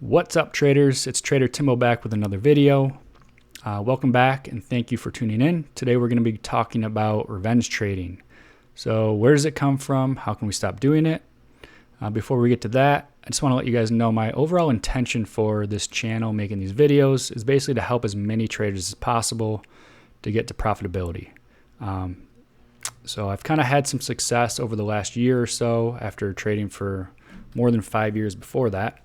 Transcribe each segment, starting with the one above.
What's up, traders? It's Trader Timbo back with another video. Welcome back and thank you for tuning in. Today we're going to be talking about revenge trading. So where does it come from? How can we stop doing it? Before we get to that, I just want to let you guys know my overall intention for this channel, making these videos, is basically to help as many traders as possible to get to profitability. So I've kind of had some success over the last year or so after trading for more than 5 years before that.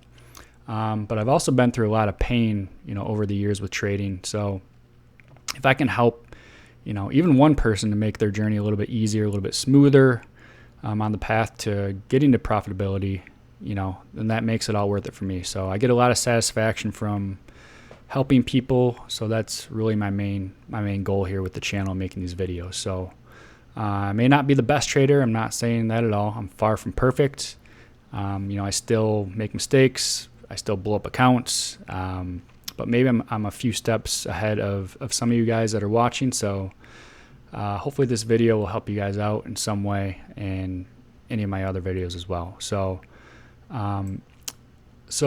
But I've also been through a lot of pain, over the years with trading. So if I can help, even one person to make their journey a little bit easier, a little bit smoother, on the path to getting to profitability, then that makes it all worth it for me. So I get a lot of satisfaction from helping people. So that's really my main goal here with the channel, making these videos. So I may not be the best trader. I'm not saying that at all. I'm far from perfect. I still make mistakes. I still blow up accounts, but maybe I'm a few steps ahead of some of you guys that are watching. So hopefully this video will help you guys out in some way, and any of my other videos as well. So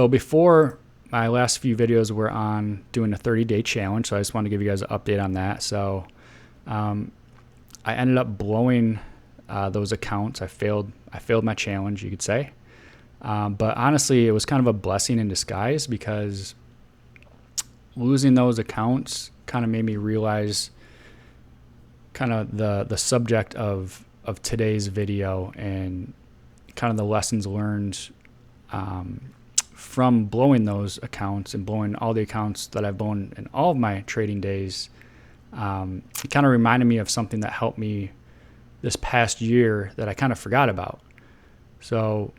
before, my last few videos were on doing a 30-day challenge, so I just wanted to give you guys an update on that. So I ended up blowing those accounts. I failed my challenge, you could say. But honestly, it was kind of a blessing in disguise, because losing those accounts kind of made me realize kind of the subject of today's video, and kind of the lessons learned from blowing those accounts and blowing all the accounts that I've blown in all of my trading days. It kind of reminded me of something that helped me this past year that I kind of forgot about. So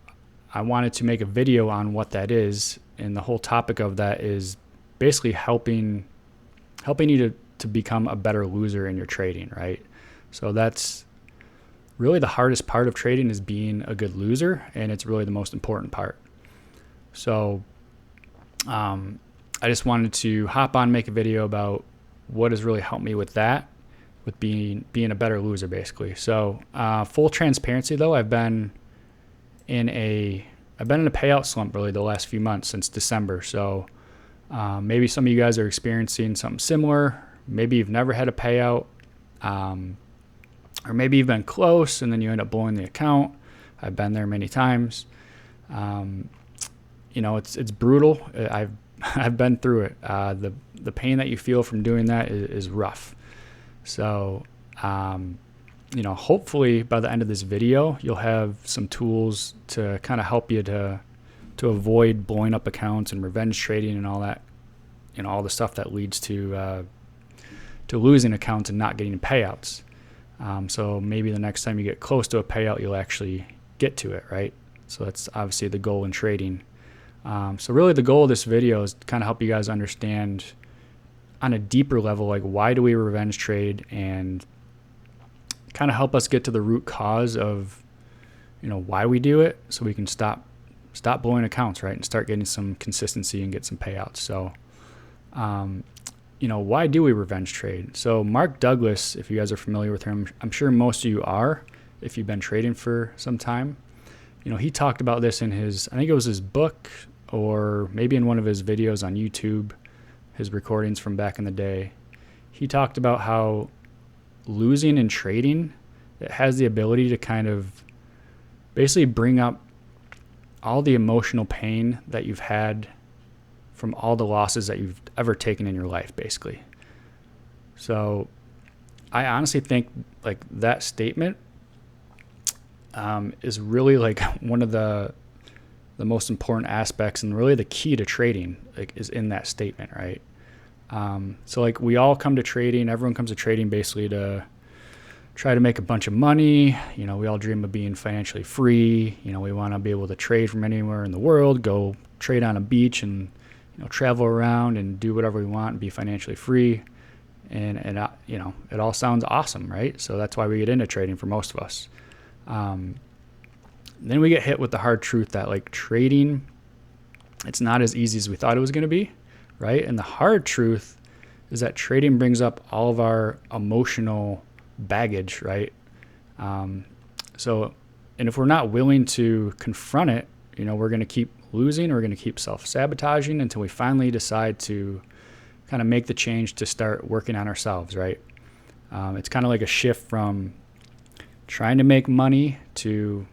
I wanted to make a video on what that is, and the whole topic of that is basically helping you to become a better loser in your trading, right? So that's really the hardest part of trading, is being a good loser, and it's really the most important part. So I just wanted to hop on, make a video about what has really helped me with that, with being a better loser, basically. So full transparency though, I've been in a payout slump really the last few months, since December. So maybe some of you guys are experiencing something similar. Maybe you've never had a payout, or maybe you've been close and then you end up blowing the account. I've been there many times. It's brutal. I've been through it. The pain that you feel from doing that is rough. So hopefully by the end of this video, you'll have some tools to kind of help you to avoid blowing up accounts and revenge trading and all that, all the stuff that leads to losing accounts and not getting payouts. So maybe the next time you get close to a payout, you'll actually get to it, right? So that's obviously the goal in trading. So really the goal of this video is to kind of help you guys understand on a deeper level, like, why do we revenge trade, and kind of help us get to the root cause of, why we do it, so we can stop blowing accounts, right, and start getting some consistency and get some payouts. So, why do we revenge trade? So Mark Douglas, if you guys are familiar with him, I'm sure most of you are, if you've been trading for some time. He talked about this in his, I think it was his book, or maybe in one of his videos on YouTube, his recordings from back in the day. He talked about how losing in trading, it has the ability to kind of basically bring up all the emotional pain that you've had from all the losses that you've ever taken in your life, basically. So I honestly think like that statement is really like one of the most important aspects, and really the key to trading, like, is in that statement, right? So like, we all come to trading, everyone comes to trading basically to try to make a bunch of money. We all dream of being financially free. We want to be able to trade from anywhere in the world, go trade on a beach, and travel around and do whatever we want and be financially free. And it all sounds awesome, right? So that's why we get into trading for most of us. Then we get hit with the hard truth that, like, trading, it's not as easy as we thought it was going to be, right? And the hard truth is that trading brings up all of our emotional baggage, right? And if we're not willing to confront it, we're going to keep losing, or we're going to keep self-sabotaging until we finally decide to kind of make the change to start working on ourselves, right? It's kind of like a shift from trying to make money to,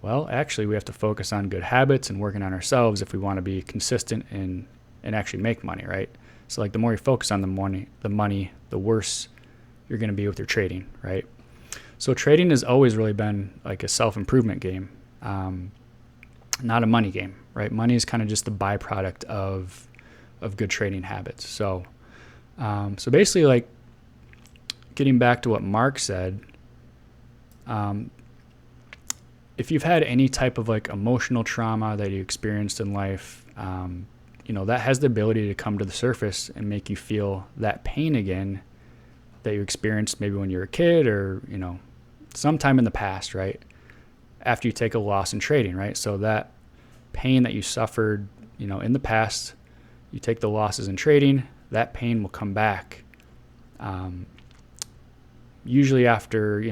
well, actually we have to focus on good habits and working on ourselves if we want to be consistent and actually make money, right? So like the more you focus on the money, the worse you're going to be with your trading, right? So trading has always really been like a self-improvement game, not a money game, right? Money is kind of just the byproduct of good trading habits. So basically, like getting back to what Mark said, if you've had any type of like emotional trauma that you experienced in life, that has the ability to come to the surface and make you feel that pain again that you experienced maybe when you were a kid or, sometime in the past, right? After you take a loss in trading, right? So that pain that you suffered, in the past, you take the losses in trading, that pain will come back. Usually after,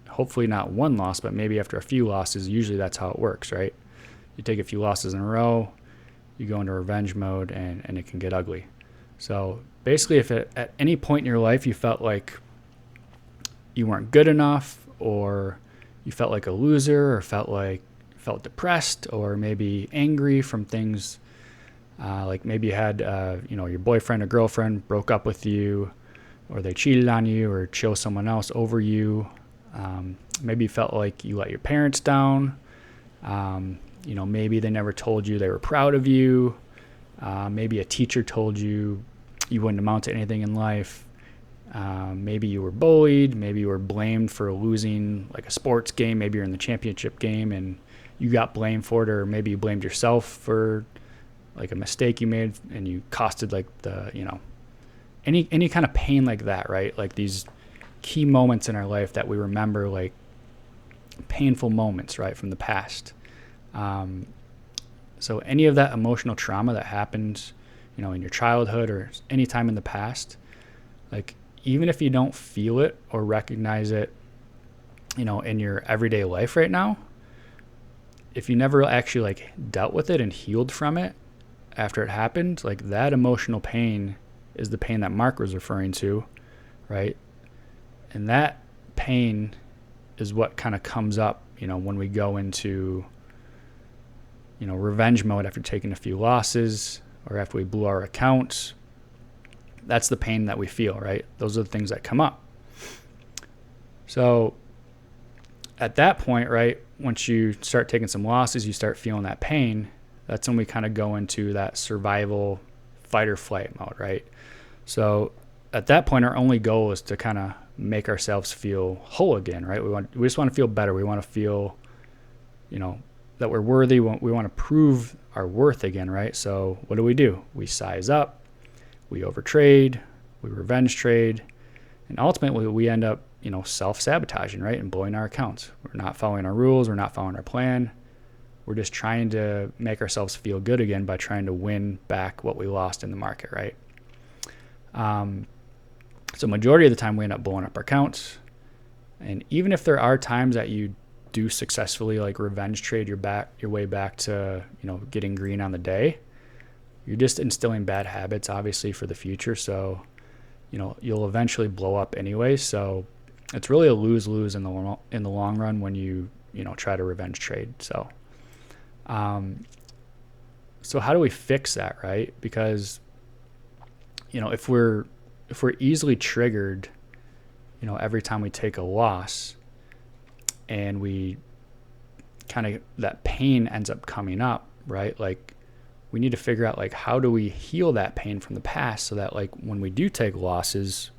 hopefully not one loss, but maybe after a few losses. Usually that's how it works, right? You take a few losses in a row, you go into revenge mode, and it can get ugly. So basically, if at any point in your life you felt like you weren't good enough, or you felt like a loser, or felt depressed, or maybe angry from things, like maybe you had your boyfriend or girlfriend broke up with you, or they cheated on you, or chose someone else over you. Maybe you felt like you let your parents down. Maybe they never told you they were proud of you. Maybe a teacher told you you wouldn't amount to anything in life. Maybe you were bullied. Maybe you were blamed for losing like a sports game. Maybe you're in the championship game and you got blamed for it, or maybe you blamed yourself for like a mistake you made and you costed like any kind of pain like that, right? Like these key moments in our life that we remember, like painful moments, right, from the past. So any of that emotional trauma that happened, in your childhood or any time in the past, like even if you don't feel it or recognize it, in your everyday life right now, if you never actually like dealt with it and healed from it after it happened, like that emotional pain is the pain that Mark was referring to, right? And that pain is what kind of comes up, when we go into, revenge mode after taking a few losses or after we blew our accounts. That's the pain that we feel, right? Those are the things that come up. So at that point, right, once you start taking some losses, you start feeling that pain. That's when we kind of go into that survival fight or flight mode, right? So at that point, our only goal is to kind of make ourselves feel whole again, right? We just want to feel better. We want to feel, that we're worthy. We want to prove our worth again, right? So what do? We size up, we overtrade, we revenge trade, and ultimately we end up, self-sabotaging, right? And blowing our accounts. We're not following our rules. We're not following our plan. We're just trying to make ourselves feel good again by trying to win back what we lost in the market, right? So majority of the time we end up blowing up our accounts. And even if there are times that you do successfully like revenge trade your way back to, getting green on the day, you're just instilling bad habits, obviously, for the future. So, you'll eventually blow up anyway. So it's really a lose-lose in the long run when you try to revenge trade. So, so how do we fix that, right? Because, if we're easily triggered, every time we take a loss and we kind of, that pain ends up coming up, right? Like we need to figure out like, how do we heal that pain from the past so that like when we do take losses,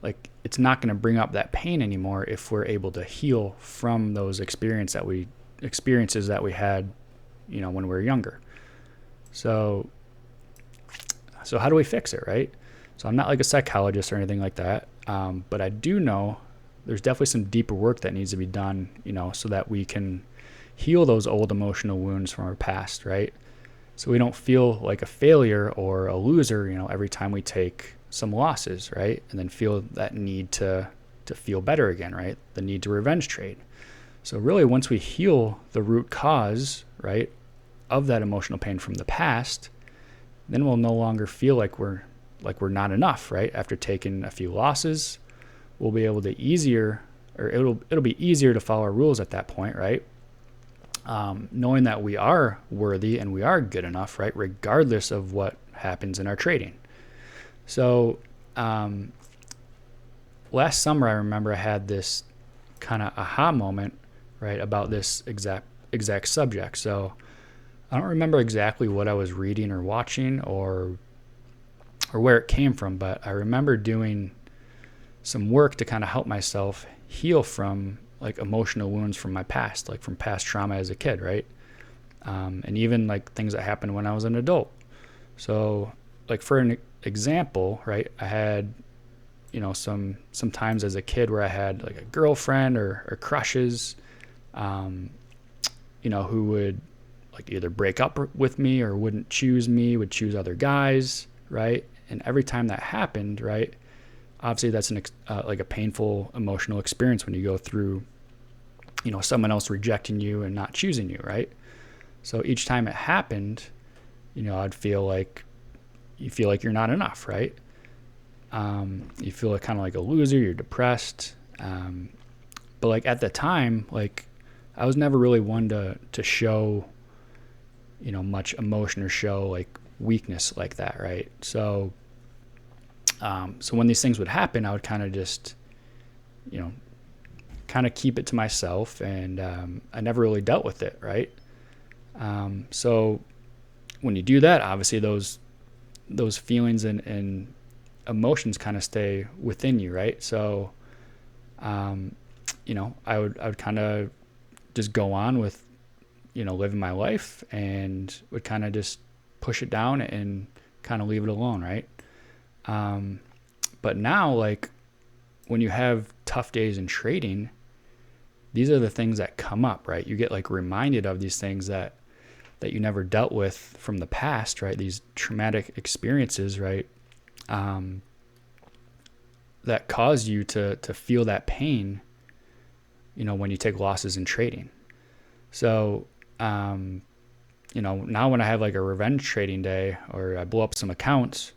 like it's not going to bring up that pain anymore if we're able to heal from those experiences that we had, when we were younger. So how do we fix it, right? So I'm not like a psychologist or anything like that, but I do know there's definitely some deeper work that needs to be done, so that we can heal those old emotional wounds from our past, right? So we don't feel like a failure or a loser, every time we take some losses, right? And then feel that need to feel better again, right? The need to revenge trade. So really, once we heal the root cause, right, of that emotional pain from the past, then we'll no longer feel like we're not enough, right? After taking a few losses, we'll be able to it'll be easier to follow our rules at that point, right? Knowing that we are worthy and we are good enough, right, regardless of what happens in our trading. So last summer, I remember I had this kind of aha moment, right, about this exact subject. So I don't remember exactly what I was reading or watching or where it came from, but I remember doing some work to kind of help myself heal from like emotional wounds from my past, like from past trauma as a kid, right? And even like things that happened when I was an adult. So like for an example, right, I had, some times as a kid where I had like a girlfriend or crushes, who would like either break up with me or wouldn't choose me, would choose other guys, right? And every time that happened, right, obviously that's like a painful emotional experience when you go through, someone else rejecting you and not choosing you, right? So each time it happened, I'd feel like you feel like you're not enough, right? You feel like kind of like a loser, you're depressed. But like at the time, like I was never really one to show, much emotion or show like weakness like that, right? So when these things would happen, I would kind of just, kind of keep it to myself, and I never really dealt with it, right? So when you do that, obviously those feelings and emotions kind of stay within you, right? So, I would kind of just go on with, living my life, and would kind of just push it down and kind of leave it alone, right? But now, like when you have tough days in trading, these are the things that come up, right? You get like reminded of these things that you never dealt with from the past, right? These traumatic experiences, right? That cause you to feel that pain, when you take losses in trading. So, now when I have like a revenge trading day or I blow up some accounts,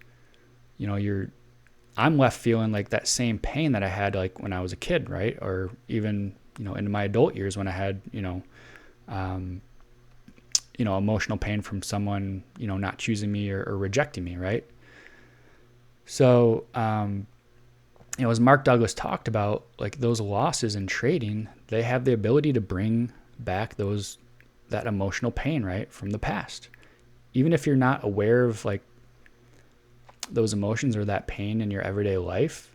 I'm left feeling like that same pain that I had like when I was a kid, right? Or even, into my adult years when I had, emotional pain from someone, not choosing me or rejecting me, right? So, as Mark Douglas talked about, like those losses in trading, they have the ability to bring back that emotional pain, right, from the past. Even if you're not aware of like those emotions or that pain in your everyday life,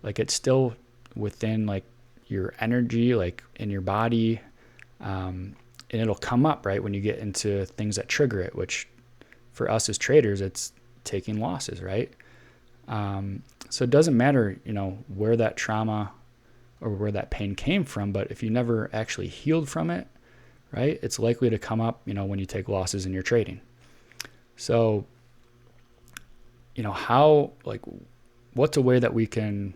like it's still within like your energy, like in your body, and it'll come up, right, when you get into things that trigger it, which for us as traders, it's taking losses, right? So it doesn't matter, where that trauma or where that pain came from, but if you never actually healed from it, right, it's likely to come up, when you take losses in your trading. So, what's a way that we can,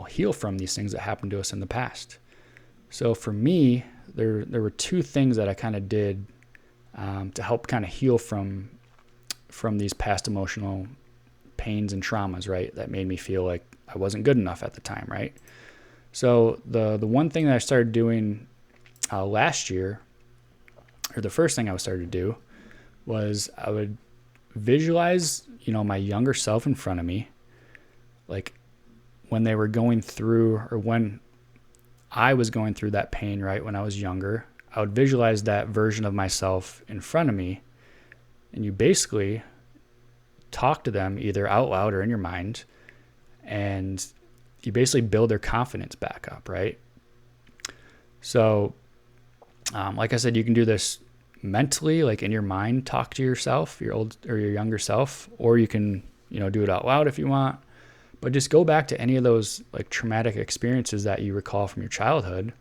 heal from these things that happened to us in the past? So for me, there were two things that I kind of did to help kind of heal from these past emotional pains and traumas, right, that made me feel like I wasn't good enough at the time, right? So the one thing that I started doing last year, or the first thing I started to do, was I would visualize, my younger self in front of me, like when they were going through, or when I was going through that pain, right, when I was younger. I would visualize that version of myself in front of me, and you basically talk to them either out loud or in your mind, and you basically build their confidence back up, right? So, like I said, you can do this mentally, like in your mind, talk to yourself, your old or your younger self, or you can, do it out loud if you want. But just go back to any of those like traumatic experiences that you recall from your childhood,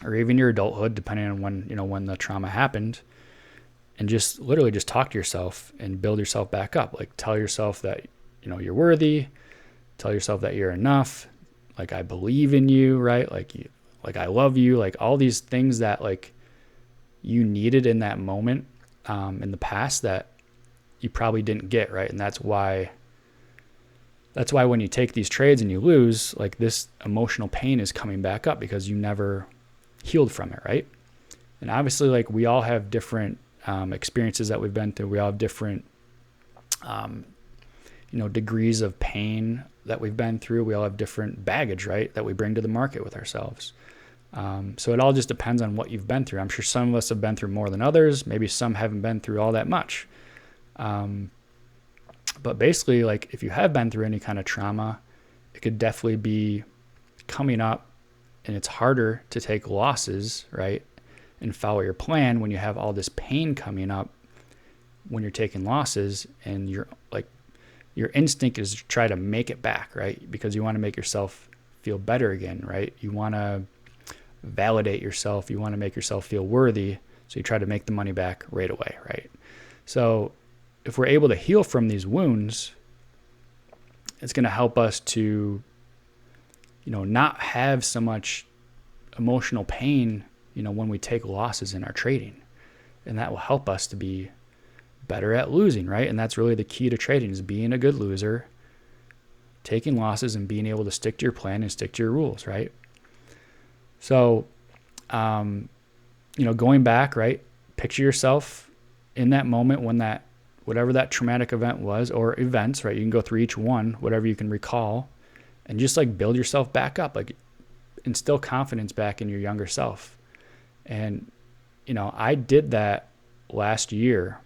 or even your adulthood, depending on when the trauma happened, and just literally just talk to yourself and build yourself back up. Like tell yourself that, you're worthy, tell yourself that you're enough. Like, I believe in you, right? Like like I love you, like all these things that like you needed in that moment in the past that you probably didn't get, right? And that's why when you take these trades and you lose, like this emotional pain is coming back up because you never healed from it, right? And obviously, like we all have different experiences that we've been through. We all have different, degrees of pain that we've been through. We all have different baggage, right, that we bring to the market with ourselves. So it all just depends on what you've been through. I'm sure some of us have been through more than others. Maybe some haven't been through all that much. But basically, like if you have been through any kind of trauma, it could definitely be coming up, and it's harder to take losses, right, and follow your plan when you have all this pain coming up when you're taking losses, and your instinct is to try to make it back, right? Because you want to make yourself feel better again, right? You want to validate yourself. You want to make yourself feel worthy. So you try to make the money back right away, right? So if we're able to heal from these wounds, it's going to help us to, not have so much emotional pain, when we take losses in our trading. And that will help us to be better at losing, right? And that's really the key to trading, is being a good loser, taking losses, and being able to stick to your plan and stick to your rules, right? So, going back, right? Picture yourself in that moment when whatever that traumatic event was, or events, right? You can go through each one, whatever you can recall, and just like build yourself back up, like instill confidence back in your younger self. And, I did that last year.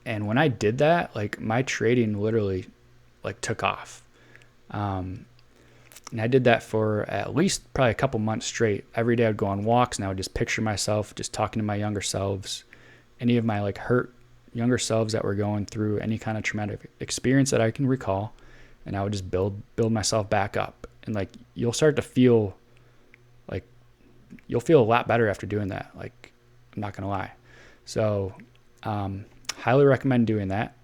And when I did that, like my trading literally like took off. And I did that for at least probably a couple months straight. Every day I'd go on walks and I would just picture myself just talking to my younger selves, any of my like hurt younger selves that were going through any kind of traumatic experience that I can recall. And I would just build myself back up. And like, you'll start to feel like, you'll feel a lot better after doing that. Like, I'm not going to lie. So, highly recommend doing that.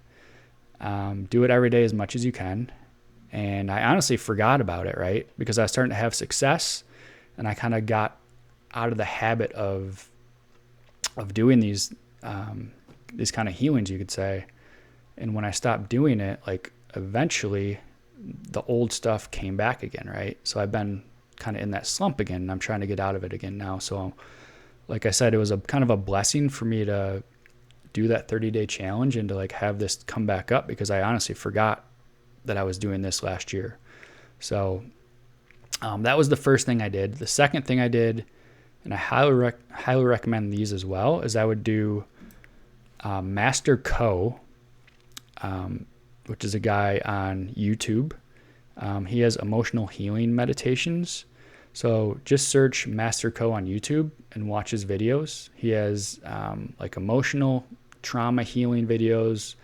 Do it every day as much as you can. And I honestly forgot about it, right? Because I was starting to have success, and I kind of got out of the habit of doing these kind of healings, you could say. And when I stopped doing it, like eventually the old stuff came back again, right? So I've been kind of in that slump again, and I'm trying to get out of it again now. So like I said, it was a kind of a blessing for me to do that 30-day challenge and to like have this come back up, because I honestly forgot that I was doing this last year. So that was the first thing I did. The second thing I did, and I highly recommend these as well, is I would do Master Co, which is a guy on YouTube. He has emotional healing meditations. So just search Master Co on YouTube and watch his videos. He has like emotional trauma healing videos,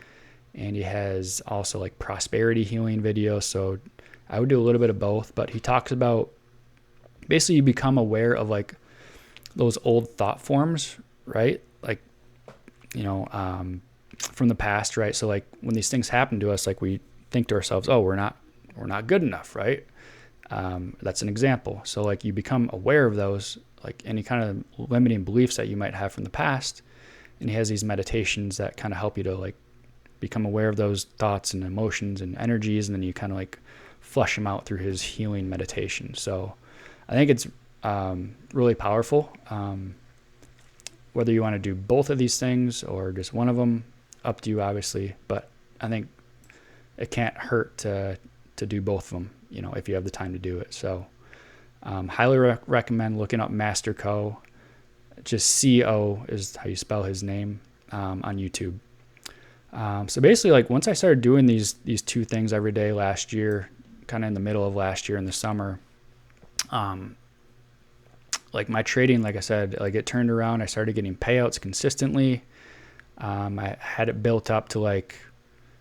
and he has also like prosperity healing videos. So I would do a little bit of both, but he talks about basically you become aware of like those old thought forms, right? Like, from the past, right? So like when these things happen to us, like we think to ourselves, oh, we're not good enough, right? That's an example. So like you become aware of those, like any kind of limiting beliefs that you might have from the past. And he has these meditations that kind of help you to like become aware of those thoughts and emotions and energies. And then you kind of like flush them out through his healing meditation. So I think it's really powerful. Whether you want to do both of these things or just one of them, up to you, obviously. But I think it can't hurt to do both of them, if you have the time to do it. So highly recommend looking up Master Co. Just CO is how you spell his name on YouTube. So basically, like once I started doing these two things every day last year, kind of in the middle of last year in the summer, like my trading, like I said, like it turned around. I started getting payouts consistently. I had it built up to I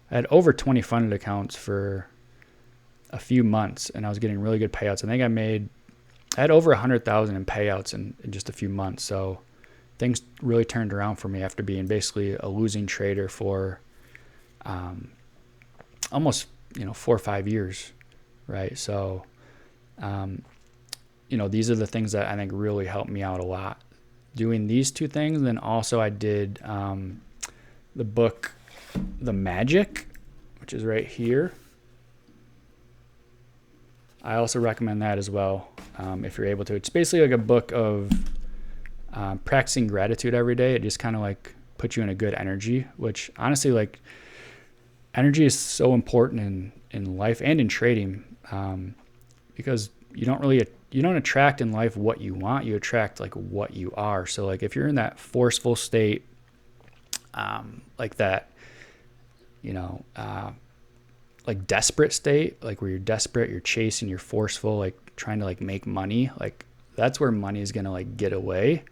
had over 20 funded accounts for a few months, and I was getting really good payouts. I think I had over 100,000 in payouts in just a few months. So things really turned around for me after being basically a losing trader for almost 4 or 5 years, right? So these are the things that I think really helped me out a lot. Doing these two things. And then also I did the book, The Magic, which is right here. I also recommend that as well if you're able to. It's basically like a book of practicing gratitude every day. It just kind of like puts you in a good energy, which honestly, like, energy is so important in life and in trading, because you don't attract in life what you want, you attract like what you are. So like if you're in that forceful state, like that, like desperate state, like where you're desperate, you're chasing, you're forceful, like trying to like make money, like that's where money is going to like get away.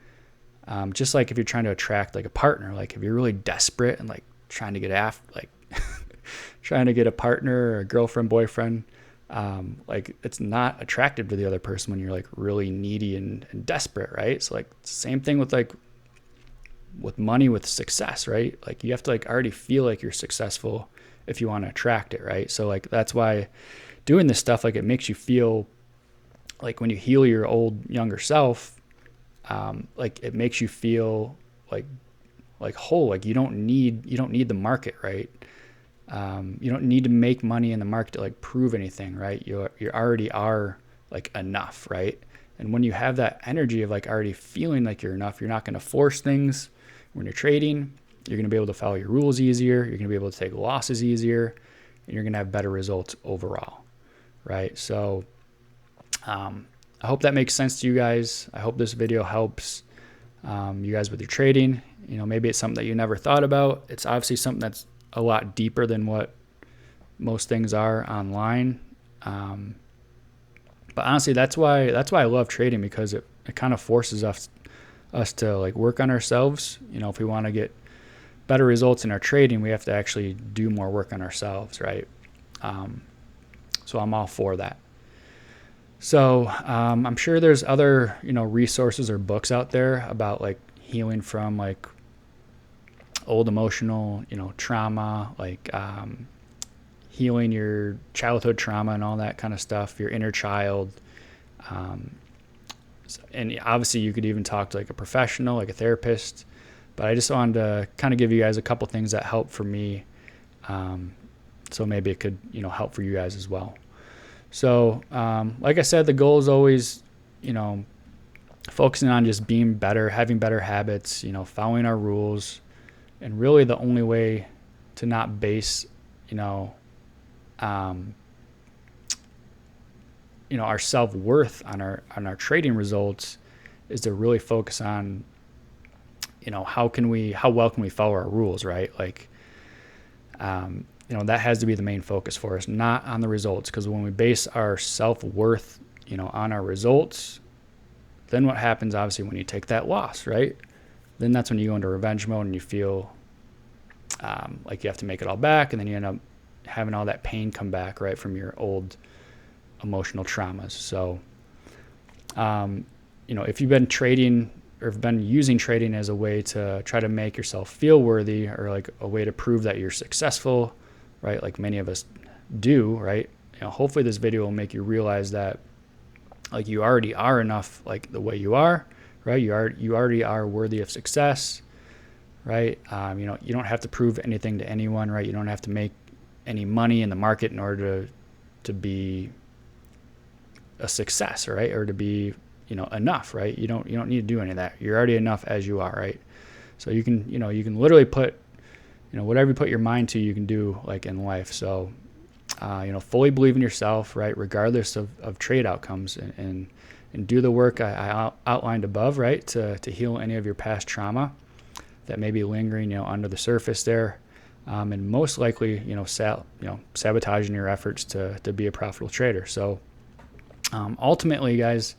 Just like if you're trying to attract like a partner, like if you're really desperate and like trying to get trying to get a partner or a girlfriend, boyfriend, like it's not attractive to the other person when you're like really needy and desperate, right? So like same thing with like with money, with success, right? Like you have to like already feel like you're successful if you want to attract it, right? So like that's why doing this stuff, like it makes you feel like when you heal your old younger self, like it makes you feel like whole. Like you don't need the market, right? You don't need to make money in the market to like prove anything, right? You already are like enough, right? And when you have that energy of like already feeling like you're enough, you're not going to force things when you're trading. You're going to be able to follow your rules easier. You're going to be able to take losses easier, and you're going to have better results overall, right? So I hope that makes sense to you guys. I hope this video helps you guys with your trading. Maybe it's something that you never thought about. It's obviously something that's a lot deeper than what most things are online. But honestly, that's why I love trading, because it kind of forces us to like work on ourselves. If we want to get better results in our trading, we have to actually do more work on ourselves, right? So I'm all for that. So I'm sure there's other, resources or books out there about like healing from like old emotional, trauma, like healing your childhood trauma and all that kind of stuff, your inner child. And obviously you could even talk to like a professional, like a therapist, but I just wanted to kind of give you guys a couple things that helped for me. So maybe it could, help for you guys as well. So, like I said, the goal is always, focusing on just being better, having better habits, following our rules. And really the only way to not base, our self-worth on our trading results is to really focus on, how well can we follow our rules, right? Like, that has to be the main focus for us, not on the results. Because when we base our self-worth, on our results, then what happens, obviously, when you take that loss, right? Then that's when you go into revenge mode and you feel like you have to make it all back. And then you end up having all that pain come back, right, from your old emotional traumas. So, if you've been trading or have been using trading as a way to try to make yourself feel worthy, or like a way to prove that you're successful, right? Like many of us do, right? Hopefully this video will make you realize that like you already are enough, like the way you are, right? You already are worthy of success, right? You don't have to prove anything to anyone, right? You don't have to make any money in the market in order to be a success, right? Or to be, enough, right? You don't need to do any of that. You're already enough as you are, right? So you can literally put, whatever you put your mind to, you can do like in life. So, fully believe in yourself, right? Regardless of trade outcomes, and do the work I outlined above, right? To heal any of your past trauma that may be lingering, under the surface there. And most likely, sabotaging your efforts to be a profitable trader. So, ultimately, guys,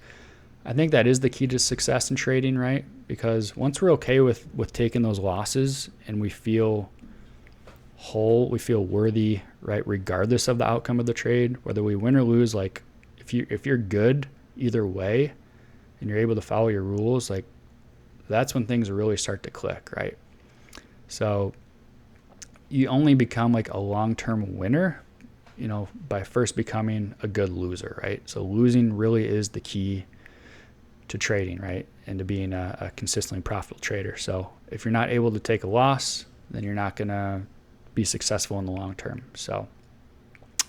I think that is the key to success in trading, right? Because once we're okay with taking those losses and we feel whole, we feel worthy, right? Regardless of the outcome of the trade, whether we win or lose, like if you're good either way and you're able to follow your rules, like that's when things really start to click, right? So you only become like a long-term winner, by first becoming a good loser, right? So losing really is the key to trading, right? And to being a consistently profitable trader. So if you're not able to take a loss, then you're not going to be successful in the long term. So,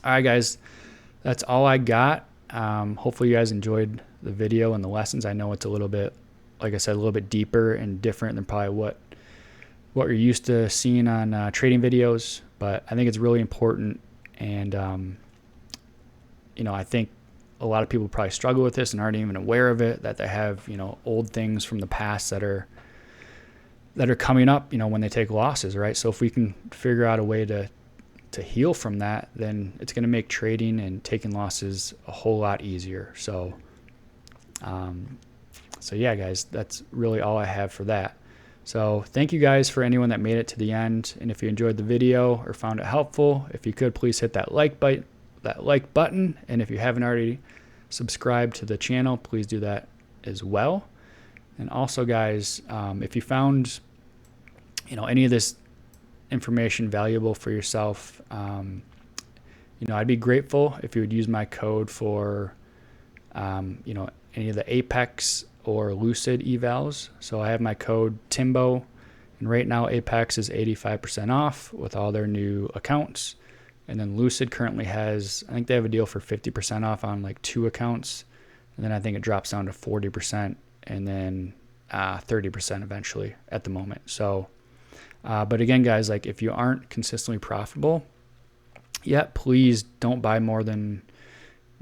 all right, guys, that's all I got. Hopefully you guys enjoyed the video and the lessons. I know it's a little bit, like I said, a little bit deeper and different than probably what you're used to seeing on trading videos, but I think it's really important. And, I think a lot of people probably struggle with this and aren't even aware of it, that they have, old things from the past that are coming up, when they take losses, right? So if we can figure out a way to heal from that, then it's going to make trading and taking losses a whole lot easier. So, yeah, guys, that's really all I have for that. So thank you guys for anyone that made it to the end. And if you enjoyed the video or found it helpful, if you could please hit that like button. And if you haven't already subscribed to the channel, please do that as well. And also, guys, if you found, any of this information valuable for yourself, I'd be grateful if you would use my code for, any of the Apex or Lucid evals. So I have my code Timbo, and right now Apex is 85% off with all their new accounts. And then Lucid currently has, I think they have a deal for 50% off on like 2 accounts. And then I think it drops down to 40% and then 30% eventually at the moment. So, but again, guys, like if you aren't consistently profitable yet, please don't buy more than,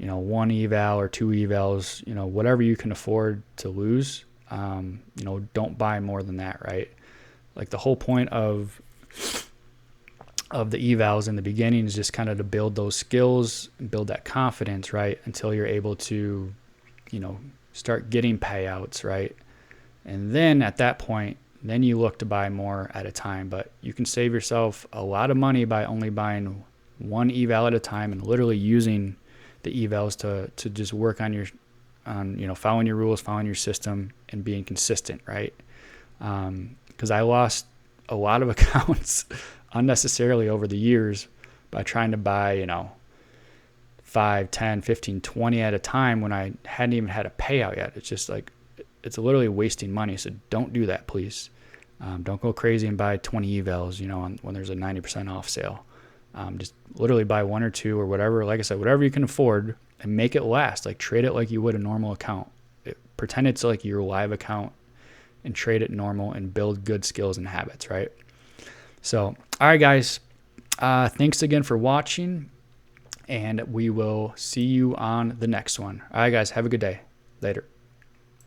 1 eval or 2 evals, whatever you can afford to lose. Don't buy more than that, right? Like the whole point of the evals in the beginning is just kind of to build those skills and build that confidence, right? Until you're able to, start getting payouts, right? And then at that point, then you look to buy more at a time. But you can save yourself a lot of money by only buying 1 eval at a time and literally using the evals to just work on following your rules, following your system, and being consistent, right? Because I lost a lot of accounts unnecessarily over the years by trying to buy, 5, 10, 15, 20 at a time when I hadn't even had a payout yet. It's just like, it's literally wasting money. So don't do that, please. Don't go crazy and buy 20 evals, when there's a 90% off sale. Just literally buy 1 or 2 or whatever. Like I said, whatever you can afford, and make it last. Like trade it like you would a normal account. Pretend it's like your live account and trade it normal and build good skills and habits, right? So, all right, guys, thanks again for watching, and we will see you on the next one. All right, guys, have a good day. Later.